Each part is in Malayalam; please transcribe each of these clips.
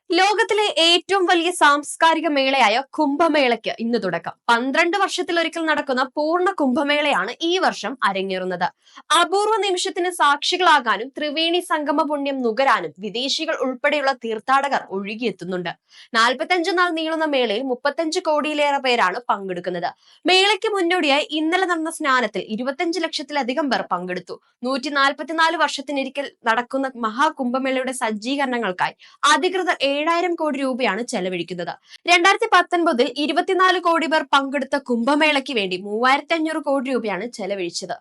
ലോകത്തിലെ ഏറ്റവും വലിയ സാംസ്കാരിക മേളയായ കുംഭമേളയ്ക്ക് ഇന്ന് തുടക്കം. 12 വർഷത്തിലൊരിക്കൽ നടക്കുന്ന പൂർണ്ണ കുംഭമേളയാണ് ഈ വർഷം അരങ്ങേറുന്നത്. അപൂർവ നിമിഷത്തിന് സാക്ഷികളാകാനും ത്രിവേണി സംഗമ പുണ്യം നുകരാനും വിദേശികൾ ഉൾപ്പെടെയുള്ള തീർത്ഥാടകർ ഒഴുകിയെത്തുന്നുണ്ട്. 45 നാൾ നീളുന്ന മേളയിൽ 35 കോടിയിലേറെ പേരാണ് പങ്കെടുക്കുന്നത്. മേളയ്ക്ക് മുന്നോടിയായി ഇന്നലെ നടന്ന സ്നാനത്തിൽ 25 ലക്ഷത്തിലധികം പേർ പങ്കെടുത്തു. 144 വർഷത്തിനൊരിക്കൽ നടക്കുന്ന മഹാകുംഭമേളയുടെ സജ്ജീകരണങ്ങൾക്കായി അധികൃതർ 7,000 കോടി രൂപയാണ് ചെലവഴിക്കുന്നത്. 2019 24 കോടി പേർ പങ്കെടുത്ത കുംഭമേളയ്ക്ക് വേണ്ടി 3,500 കോടി രൂപയാണ് ചെലവഴിച്ചത്.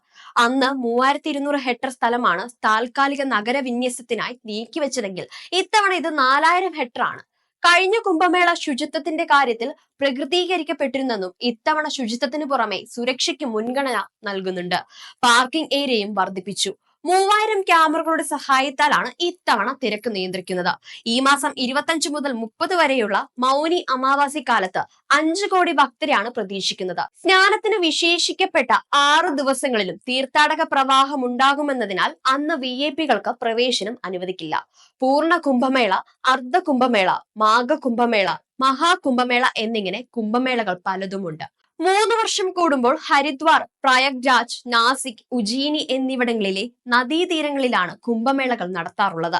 അന്ന് 3,200 ഹെക്ടർ സ്ഥലമാണ് താൽക്കാലിക നഗരവിന്യസനത്തിനായി നീക്കിവെച്ചതെങ്കിൽ ഇത്തവണ ഇത് 4,000 ഹെക്ടർ ആണ്. കഴിഞ്ഞ കുംഭമേള ശുചിത്വത്തിന്റെ കാര്യത്തിൽ പ്രകൃതീകരിക്കപ്പെട്ടിരുന്നെന്നും ഇത്തവണ ശുചിത്വത്തിന് പുറമെ സുരക്ഷയ്ക്ക് മുൻഗണന നൽകുന്നുണ്ട്. പാർക്കിംഗ് ഏരിയയും വർദ്ധിപ്പിച്ചു. 3,000 ക്യാമറകളുടെ സഹായത്താലാണ് ഇത്തവണ തിരക്ക് നിയന്ത്രിക്കുന്നത്. ഈ മാസം 25 മുതൽ 30 വരെയുള്ള മൗനി അമാവാസി കാലത്ത് 5 കോടി ഭക്തരെയാണ് പ്രതീക്ഷിക്കുന്നത്. സ്നാനത്തിന് വിശേഷിക്കപ്പെട്ട 6 ദിവസങ്ങളിലും തീർത്ഥാടക പ്രവാഹം ഉണ്ടാകുമെന്നതിനാൽ അന്ന് VIP-കൾക്ക് പ്രവേശനം അനുവദിക്കില്ല. പൂർണ്ണ കുംഭമേള, അർദ്ധ കുംഭമേള, മാഘ കുംഭമേള, മഹാകുംഭമേള എന്നിങ്ങനെ കുംഭമേളകൾ പലതുമുണ്ട്. 3 വർഷം കൂടുമ്പോൾ ഹരിദ്വാർ, പ്രയാഗ്രാജ്, നാസിക്, ഉജ്ജയിനി എന്നിവിടങ്ങളിലെ നദീതീരങ്ങളിലാണ് കുംഭമേളകൾ നടത്താറുള്ളത്.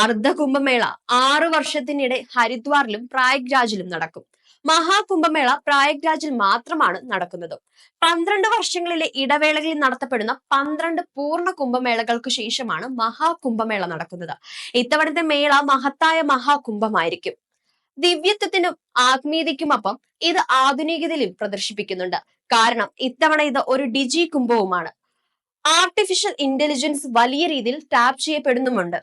അർദ്ധ കുംഭമേള 6 വർഷത്തിനിടെ ഹരിദ്വാറിലും പ്രയാഗ്രാജിലും നടക്കും. മഹാകുംഭമേള പ്രയാഗ്രാജിൽ മാത്രമാണ് നടക്കുന്നത്. 12 വർഷങ്ങളിലെ ഇടവേളകളിൽ നടത്തപ്പെടുന്ന 12 പൂർണ്ണ കുംഭമേളകൾക്ക് ശേഷമാണ് മഹാകുംഭമേള നടക്കുന്നത്. ഇത്തവണത്തെ മേള മഹത്തായ മഹാകുംഭമായിരിക്കും. ദിവ്യത്വത്തിനും ആത്മീയതയ്ക്കുമൊപ്പം ഇത് ആധുനികതയിലും പ്രദർശിപ്പിക്കുന്നുണ്ട്. കാരണം ഇത്തവണ ഇത് ഒരു ഡിജി കുംഭവുമാണ്. ആർട്ടിഫിഷ്യൽ ഇന്റലിജൻസ് വലിയ രീതിയിൽ ടാപ്പ് ചെയ്യപ്പെടുന്നുമുണ്ട്.